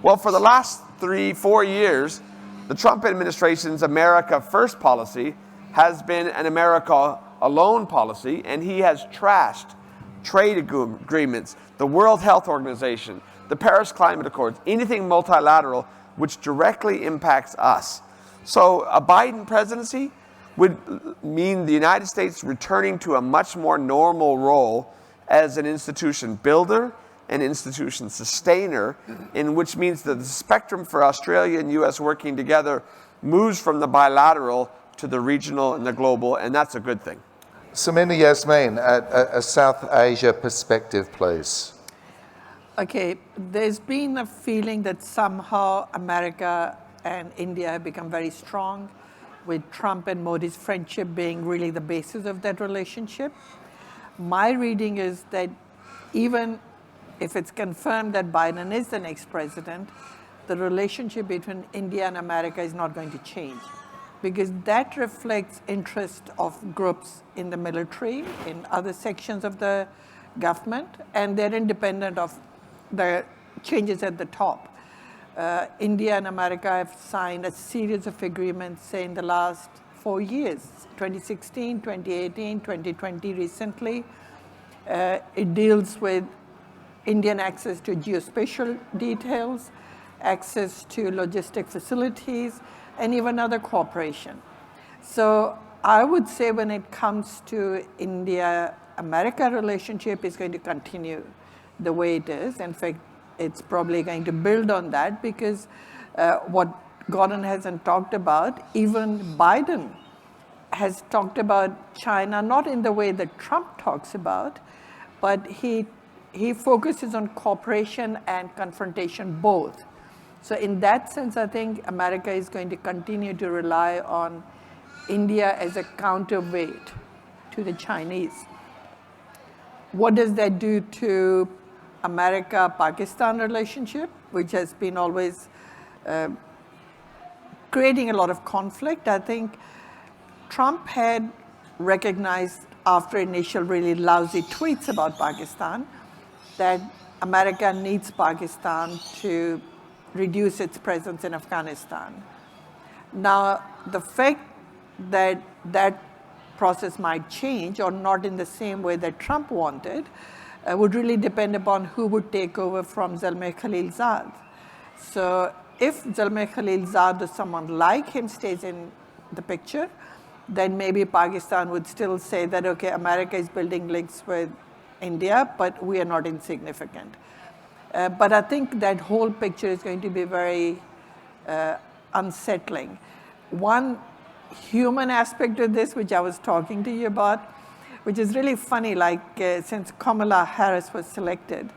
C: Well, for the last 3-4 years, the Trump administration's America First policy has been an America Alone policy, and he has trashed trade agreements, the World Health Organization, the Paris Climate Accords, anything multilateral which directly impacts us. So a Biden presidency would mean the United States returning to a much more normal role as an institution builder, an institution sustainer, in which means that the spectrum for Australia and US working together moves from the bilateral to the regional and the global, and that's a good thing.
A: Samina Yasmeen, a South Asia perspective, please.
D: Okay, there's been a feeling that somehow America and India have become very strong, with Trump and Modi's friendship being really the basis of that relationship. My reading is that even if it's confirmed that Biden is the next president, the relationship between India and America is not going to change, because that reflects interest of groups in the military, in other sections of the government, and they're independent of the changes at the top. India and America have signed a series of agreements, say, in the last 4 years, 2016, 2018, 2020 recently. It deals with Indian access to geospatial details, access to logistic facilities, and even other cooperation. So I would say when it comes to India-America relationship, it's going to continue the way it is. In fact, it's probably going to build on that, because what Gordon hasn't talked about, even Biden has talked about China, not in the way that Trump talks about, but he focuses on cooperation and confrontation both. So in that sense, I think America is going to continue to rely on India as a counterweight to the Chinese. What does that do to America-Pakistan relationship, which has been always creating a lot of conflict? I think Trump had recognized after initial really lousy tweets about Pakistan that America needs Pakistan to reduce its presence in Afghanistan. Now, the fact that that process might change, or not in the same way that Trump wanted, would really depend upon who would take over from Zalmay Khalilzad. So if Zalmay Khalilzad or someone like him stays in the picture, then maybe Pakistan would still say that, okay, America is building links with India, but we are not insignificant. But I think that whole picture is going to be very unsettling. One human aspect of this, which I was talking to you about, which is really funny, like since Kamala Harris was selected,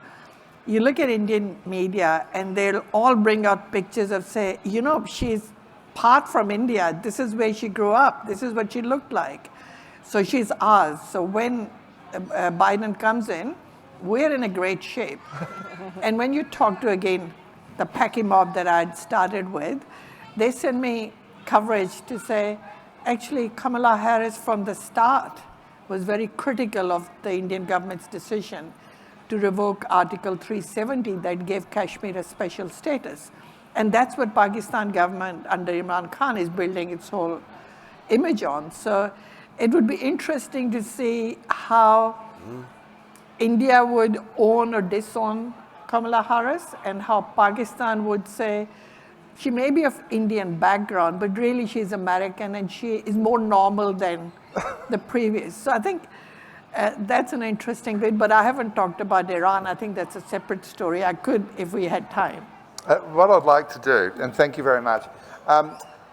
D: you look at Indian media and they'll all bring out pictures of, say, you know, she's part from India. This is where she grew up. This is what she looked like. So she's ours. So when Biden comes in, we're in a great shape. And when you talk to, again, the Paki mob that I'd started with, they send me coverage to say, actually, Kamala Harris from the start was very critical of the Indian government's decision to revoke Article 370 that gave Kashmir a special status. And that's what Pakistan government under Imran Khan is building its whole image on. So it would be interesting to see how India would own or disown Kamala Harris and how Pakistan would say, she may be of Indian background, but really she's American and she is more normal than the previous. So I think that's an interesting bit, but I haven't talked about Iran. I think that's a separate story. I could if we had time.
A: What I'd like to do, and thank you very much,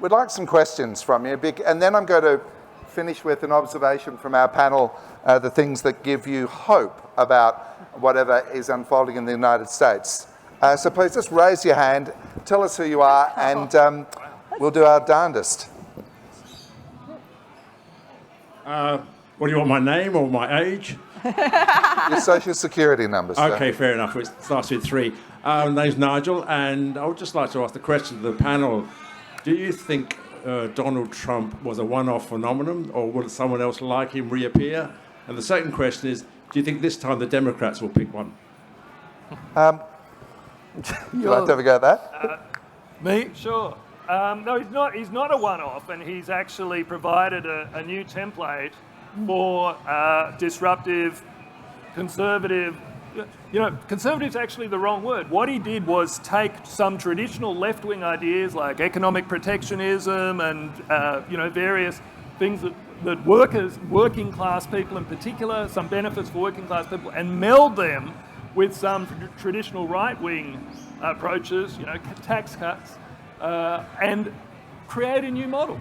A: we'd like some questions from you, and then I'm going to finish with an observation from our panel, the things that give you hope about whatever is unfolding in the United States. So please just raise your hand, tell us who you are, and we'll do our darndest.
F: What do you want, my name or my age?
A: Your social security numbers.
F: Okay, fair enough. It starts with 3. My name's Nigel, and I would just like to ask the question to the panel. Do you think Donald Trump was a one-off phenomenon, or will someone else like him reappear? And the second question is, do you think this time the Democrats will pick one?
A: Would you like to have a go at that?
E: Me? Sure. No, he's not a one-off, and he's actually provided a new template for disruptive, conservative. You know, conservative's actually the wrong word. What he did was take some traditional left-wing ideas like economic protectionism and various things that working class people in particular, some benefits for working class people, and meld them with some traditional right-wing approaches, tax cuts, and create a new model.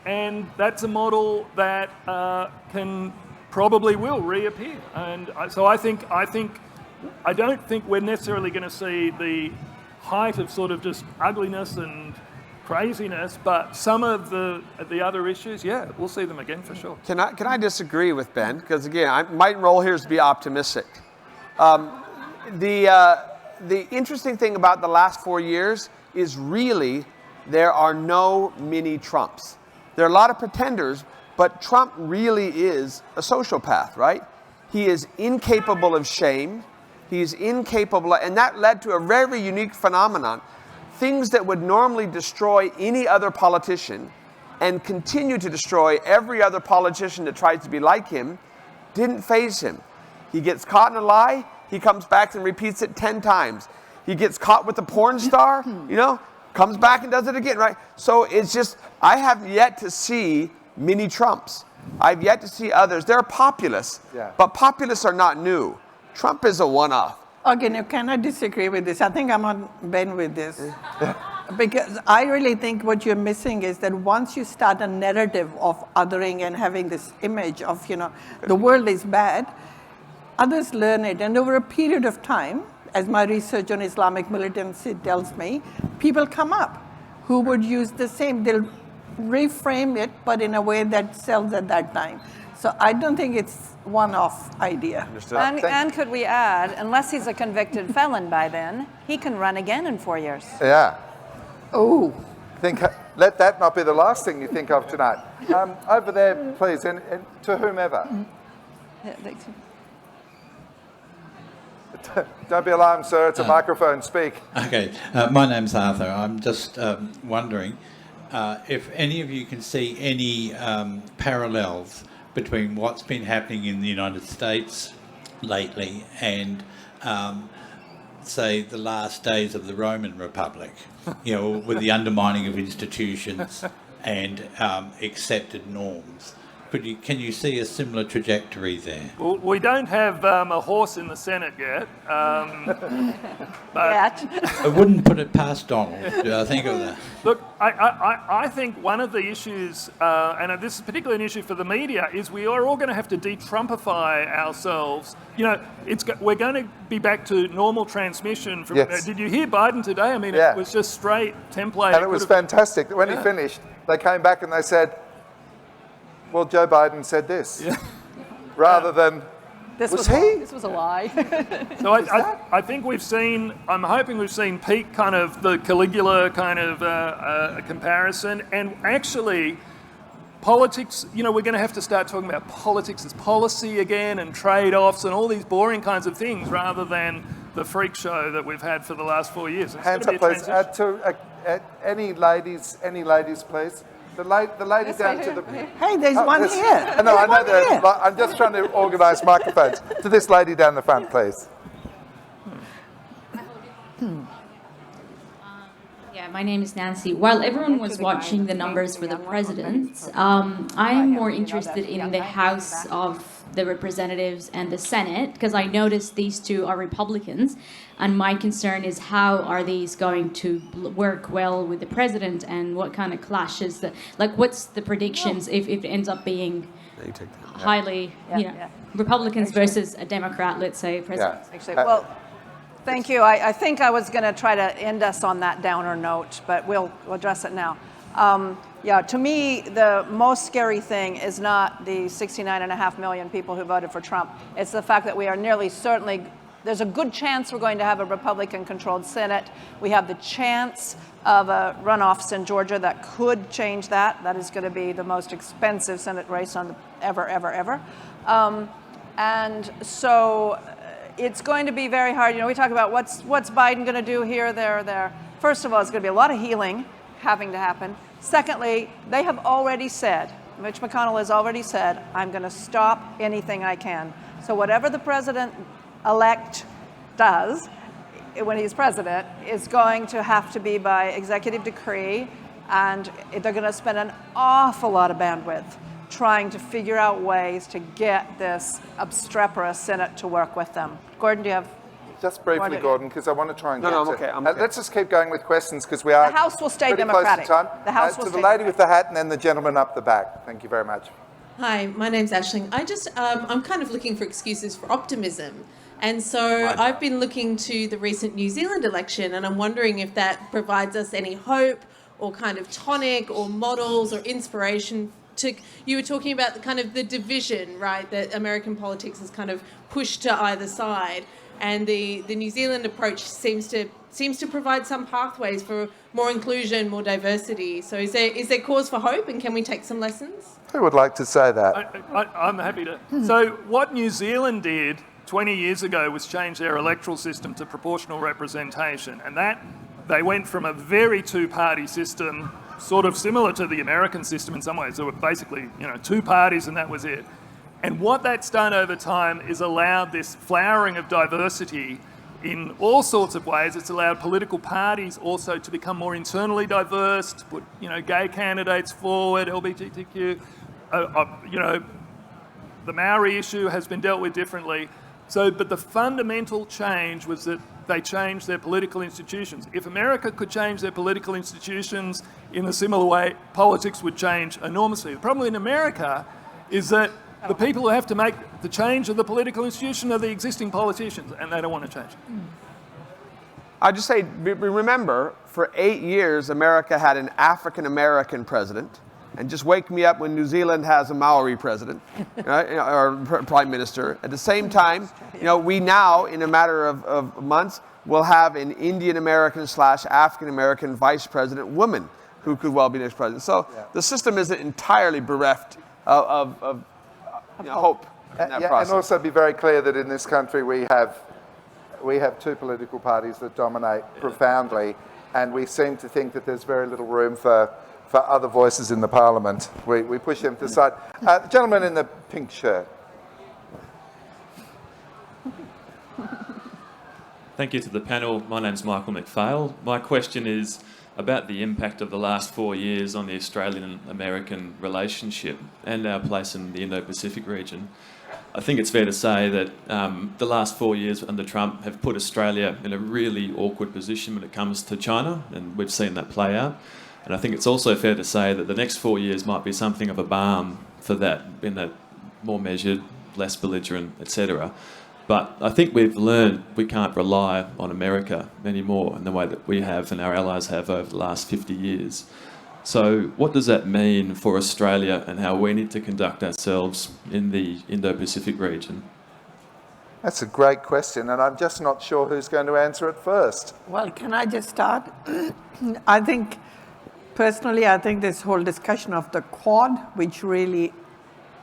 E: And that's a model that will reappear. And so I don't think we're necessarily going to see the height of sort of just ugliness and craziness, but some of the other issues, yeah, we'll see them again for sure.
C: Can I disagree with Ben? Because again, my role here is to be optimistic. The interesting thing about the last 4 years is really there are no mini Trumps. There are a lot of pretenders, but Trump really is a sociopath, right? He is incapable of shame. He's incapable, and that led to a very unique phenomenon. Things that would normally destroy any other politician and continue to destroy every other politician that tries to be like him didn't faze him. He gets caught in a lie, he comes back and repeats it 10 times. He gets caught with a porn star, comes back and does it again, right? So it's just, I have yet to see mini Trumps. I've yet to see others. They're populists, but populists are not new. Trump is a one-off.
D: Okay, now can I disagree with this? I think I'm on Ben with this. Because I really think what you're missing is that once you start a narrative of othering and having this image of, the world is bad, others learn it. And over a period of time, as my research on Islamic militancy tells me, people come up who would use the same. They'll reframe it, but in a way that sells at that time. So I don't think it's one-off idea.
B: And could we add, unless he's a convicted felon by then, he can run again in 4 years.
A: Yeah.
D: Oh.
A: Let that not be the last thing you think of tonight. Over there, please, and to whomever. Don't be alarmed, sir. It's a microphone. Speak.
G: Okay. My name's Arthur. I'm just wondering if any of you can see any parallels between what's been happening in the United States lately and, say, the last days of the Roman Republic, with the undermining of institutions and accepted norms. Can you see a similar trajectory there?
E: Well, we don't have a horse in the Senate yet.
B: Yet.
G: I wouldn't put it past Donald. I think of that.
E: Look, I think one of the issues, and this is particularly an issue for the media, is we are all going to have to de-Trumpify ourselves. You know, we're going to be back to normal transmission. From,
A: Yes.
E: Did you hear Biden today? I mean,
A: Yeah.
E: it was just straight template.
A: And it was fantastic. When he finished, they came back and they said, well, Joe Biden said this.
E: Yeah.
A: Rather than,
B: This
A: Was he?
B: This was a lie.
E: So I think we've seen, I'm hoping we've seen peak kind of the Caligula kind of comparison. And actually, politics, you know, we're going to have to start talking about politics as policy again and trade-offs and all these boring kinds of things rather than the freak show that we've had for the last 4 years. It's
A: hands
E: gonna
A: up
E: be a
A: please,
E: transition.
A: any ladies please. The lady down to the...
D: Hey, there's one
A: this-
D: here.
A: No, I
D: There's
A: know
D: one
A: that.
D: here.
A: But I'm just trying to organise microphones. To this lady down the front, please.
H: Yeah, my name is Nancy. While everyone was watching the numbers for the president, I am more interested in the House of the Representatives and the Senate, because I noticed these two are Republicans, and my concern is how are these going to work well with the president, and what kind of clashes, like what's the predictions if it ends up being highly, Republicans versus a Democrat, let's say, president.
B: Actually, well, thank you. I think I was going to try to end us on that downer note, but we'll address it now. Yeah, to me, the most scary thing is not the 69.5 million people who voted for Trump. It's the fact that we are nearly certainly, there's a good chance we're going to have a Republican-controlled Senate. We have the chance of a runoffs in Georgia that could change that. That is going to be the most expensive Senate race on the ever. And so it's going to be very hard. You know, we talk about what's Biden going to do here, there. First of all, it's going to be a lot of healing having to happen. Secondly, they have already said, Mitch McConnell has already said, I'm going to stop anything I can. So whatever the president-elect does when he's president is going to have to be by executive decree, and they're going to spend an awful lot of bandwidth trying to figure out ways to get this obstreperous Senate to work with them. Gordon, do you have?
A: Just briefly, Gordon, because I want to try and
C: No,
A: get
C: no, I'm
A: to...
C: okay, I'm okay.
A: Let's just keep going with questions because we are...
B: The House will stay
A: pretty
B: Democratic.
A: Close to time.
B: The House will
A: to
B: stay
A: the lady with
B: Democratic.
A: the hat and then the gentleman up the back. Thank you very much.
I: Hi, my name's Aisling. I'm kind of looking for excuses for optimism. And so I've been looking to the recent New Zealand election, and I'm wondering if that provides us any hope or kind of tonic or models or inspiration. You were talking about the kind of the division, right, that American politics has kind of pushed to either side. And the New Zealand approach seems to provide some pathways for more inclusion, more diversity. So is there cause for hope, and can we take some lessons?
A: Who would like to say that?
E: I'm happy to. So what New Zealand did 20 years ago was change their electoral system to proportional representation. And that they went from a very two-party system, sort of similar to the American system in some ways. There were basically, two parties and that was it. And what that's done over time is allowed this flowering of diversity in all sorts of ways. It's allowed political parties also to become more internally diverse, to put, gay candidates forward, LGBTQ. The Maori issue has been dealt with differently. But the fundamental change was that they changed their political institutions. If America could change their political institutions in a similar way, politics would change enormously. The problem in America is that the people who have to make the change of the political institution are the existing politicians, and they don't want to change.
C: I'd just say, remember, for 8 years, America had an African-American president. And just wake me up when New Zealand has a Maori president, or prime minister. At the same time, we now, in a matter of months, will have an Indian-American / African-American vice president woman who could well be next president. So the system isn't entirely bereft of hope in that process.
A: And also be very clear that in this country we have two political parties that dominate profoundly, and we seem to think that there's very little room for other voices in the parliament. We push them to the side. The gentleman in the pink shirt.
J: Thank you to the panel. My name's Michael McPhail. My question is, about the impact of the last 4 years on the Australian-American relationship and our place in the Indo-Pacific region. I think it's fair to say that the last 4 years under Trump have put Australia in a really awkward position when it comes to China, and we've seen that play out. And I think it's also fair to say that the next 4 years might be something of a balm for that, in that more measured, less belligerent, etc. But I think we've learned we can't rely on America anymore in the way that we have and our allies have over the last 50 years. So what does that mean for Australia and how we need to conduct ourselves in the Indo-Pacific region?
A: That's a great question, and I'm just not sure who's going to answer it first.
D: Well, can I just start? I think, personally, I think this whole discussion of the Quad, which really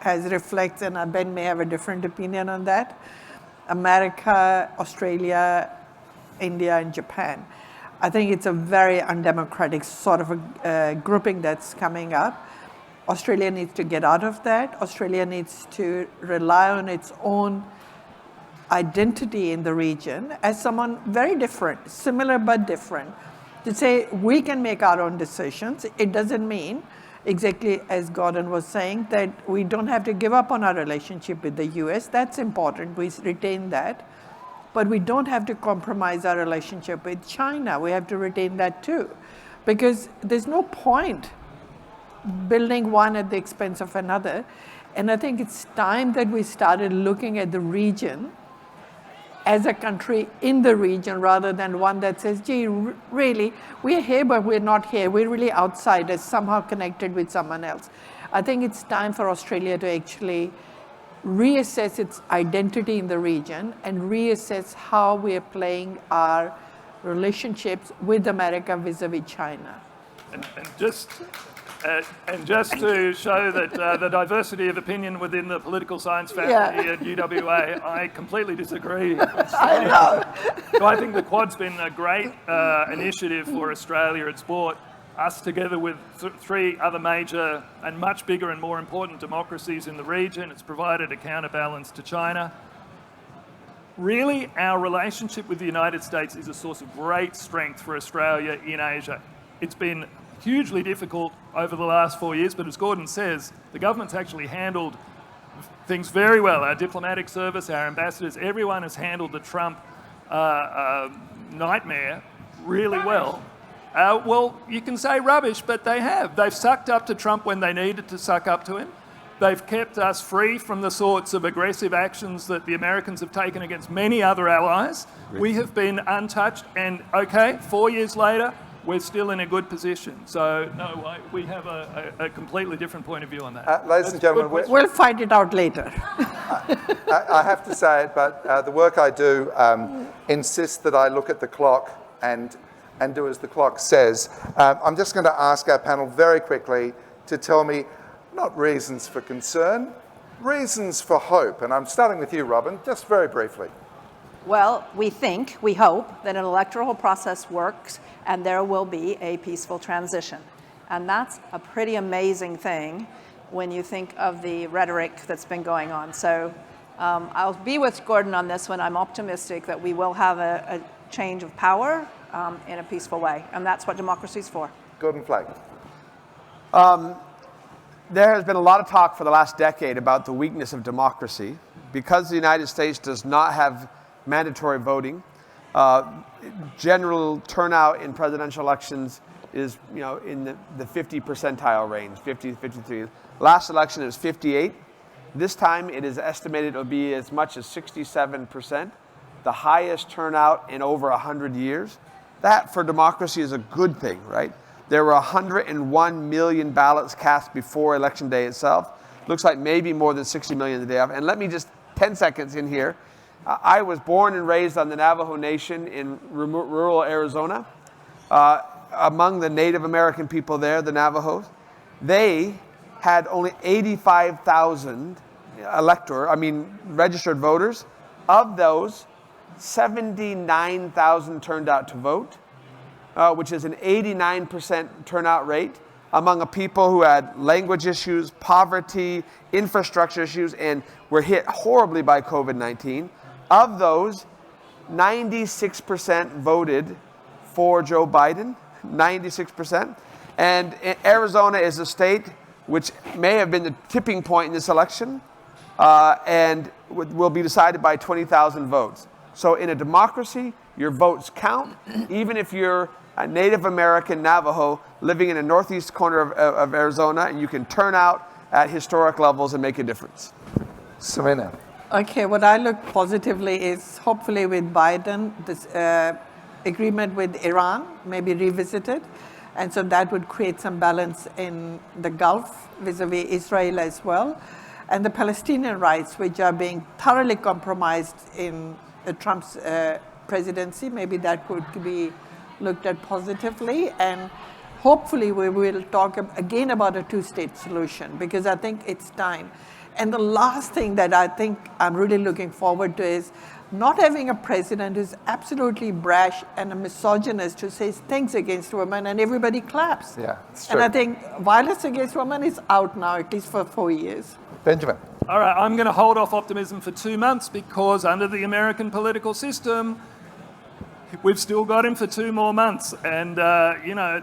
D: reflects, and Ben may have a different opinion on that, America, Australia, India, and Japan. I think it's a very undemocratic sort of a grouping that's coming up. Australia needs to get out of that. Australia needs to rely on its own identity in the region as someone very different, similar but different. To say we can make our own decisions, it doesn't mean, exactly as Gordon was saying, that we don't have to give up on our relationship with the US. That's important, we retain that. But we don't have to compromise our relationship with China. We have to retain that too. Because there's no point building one at the expense of another. And I think it's time that we started looking at the region as a country in the region rather than one that says, gee, really, we're here, but we're not here. We're really outsiders, somehow connected with someone else. I think it's time for Australia to actually reassess its identity in the region and reassess how we are playing our relationships with America vis-a-vis China.
E: And just to show that the diversity of opinion within the political science faculty at UWA, I completely disagree.
D: I know.
E: So I think the Quad's been a great initiative for Australia at sport. Us together with three other major and much bigger and more important democracies in the region. It's provided a counterbalance to China. Really, our relationship with the United States is a source of great strength for Australia in Asia. It's been hugely difficult over the last 4 years, but as Gordon says, the government's actually handled things very well. Our diplomatic service, our ambassadors, everyone has handled the Trump nightmare really well. Well, you can say rubbish, but they have. They've sucked up to Trump when they needed to suck up to him. They've kept us free from the sorts of aggressive actions that the Americans have taken against many other allies. We have been untouched, and okay, 4 years later, we're still in a good position. So, no, we have a completely different point of view on that.
A: Ladies and gentlemen,
D: we'll fight it out later.
A: I have to say it, but the work I do insists that I look at the clock and do as the clock says. I'm just going to ask our panel very quickly to tell me, not reasons for concern, reasons for hope. And I'm starting with you, Robin, just very briefly.
B: Well, we hope that an electoral process works and there will be a peaceful transition. And that's a pretty amazing thing when you think of the rhetoric that's been going on. So I'll be with Gordon on this one. I'm optimistic that we will have a change of power in a peaceful way. And that's what democracy is for.
A: Gordon Flake.
C: There has been a lot of talk for the last decade about the weakness of democracy. Because the United States does not have mandatory voting, general turnout in presidential elections is, in the 50 percentile range, 50 to 53. Last election it was 58. This time it is estimated it will be as much as 67%, the highest turnout in over 100 years. That for democracy is a good thing, right? There were 101 million ballots cast before Election Day itself. Looks like maybe more than 60 million the day of. And let me just, 10 seconds in here. I was born and raised on the Navajo Nation in rural Arizona. Among the Native American people there, the Navajos, they had only 85,000 registered voters. Of those, 79,000 turned out to vote, which is an 89% turnout rate among a people who had language issues, poverty, infrastructure issues, and were hit horribly by COVID-19. Of those, 96% voted for Joe Biden. 96%. And Arizona is a state which may have been the tipping point in this election and will be decided by 20,000 votes. So in a democracy, your votes count, even if you're a Native American Navajo living in the northeast corner of Arizona, and you can turn out at historic levels and make a difference.
A: Samina.
D: Okay, what I look positively is hopefully with Biden, this agreement with Iran may be revisited. And so that would create some balance in the Gulf vis-a-vis Israel as well. And the Palestinian rights, which are being thoroughly compromised in Trump's presidency, maybe that could be looked at positively. And hopefully we will talk again about a two-state solution, because I think it's time. And the last thing that I think I'm really looking forward to is not having a president who's absolutely brash and a misogynist who says things against women and everybody claps.
A: Yeah, it's true.
D: And I think violence against women is out now, at least for 4 years.
A: Benjamin.
E: All right, I'm going to hold off optimism for 2 months because under the American political system, we've still got him for 2 more months. And,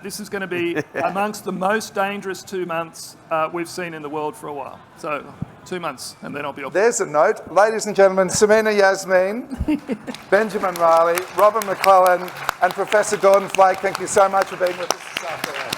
E: this is going to be amongst the most dangerous 2 months we've seen in the world for a while. So 2 months, and then I'll be off.
A: There's a note. Ladies and gentlemen, Samina Yasmeen, Benjamin Riley, Robin McClellan, and Professor Gordon Flake, thank you so much for being with us this afternoon.